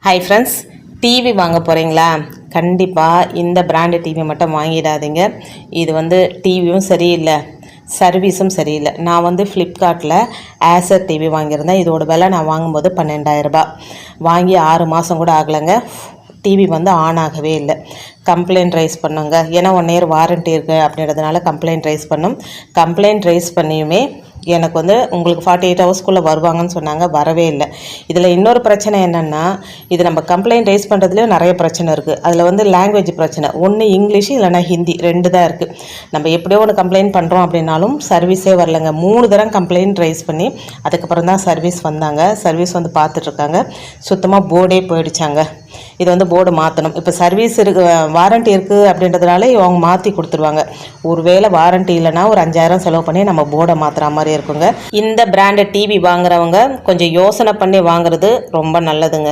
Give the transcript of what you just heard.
Hi friends, TV வாங்க போகிறீங்களா? கண்டிப்பாக இந்த பிராண்டு டிவி மட்டும் வாங்கிடாதீங்க. இது டிவியும் சரியில்லை, சர்வீஸும் சரியில்லை. நான் ஃப்ளிப்கார்ட்டில் ஆசர் டிவி வாங்கியிருந்தேன். இதோட விலை நான் வாங்கும்போது 12,000 ரூபாய். வாங்கி 6 மாதம் கூட ஆகலைங்க. டிவி ஆன் ஆகவே இல்லை. கம்ப்ளைண்ட் ரைஸ் பண்ணுங்க, ஏன்னா 1 இயர் வாரண்ட்டி இருக்குது அப்படின்றதுனால கம்ப்ளைண்ட் ரைஸ் பண்ணோம். கம்ப்ளைண்ட் ரைஸ் பண்ணியுமே எனக்கு உங்களுக்கு 48 ஹவர்ஸ்க்குள்ளே வருவாங்கன்னு சொன்னாங்க, வரவே இல்லை. இதில் இன்னொரு பிரச்சனை என்னென்னா, இது நம்ம கம்ப்ளைண்ட் ரைஸ் பண்ணுறதுலேயும் நிறைய பிரச்சனை இருக்குது. அதில் லாங்குவேஜ் பிரச்சனை, ஒன்று இங்கிலீஷ் இல்லைனா ஹிந்தி, 2 தான் இருக்குது. நம்ம எப்படியோ ஒன்று கம்ப்ளைண்ட் பண்ணுறோம் அப்படின்னாலும் சர்வீஸே வரலைங்க. 3 தரம் கம்ப்ளைண்ட் ரைஸ் பண்ணி அதுக்கப்புறம் தான் சர்வீஸ் வந்தாங்க. சர்வீஸ் பார்த்துட்ருக்காங்க. சுத்தமாக போர்டே போயிடுச்சாங்க. இது போர்டு மாற்றணும். இப்போ சர்வீஸ் வாரண்ட்டி இருக்குது அப்படின்றதுனால அவங்க மாற்றி கொடுத்துருவாங்க. ஒருவேளை வாரண்ட்டி இல்லைனா ஒரு 5,000 செலவு பண்ணி நம்ம போர்டை மாற்றுற மாதிரி இருக்குங்க. இந்த பிராண்டட் டிவி வாங்குறவங்க கொஞ்சம் யோசனை பண்ணி வாங்குறது ரொம்ப நல்லதுங்க.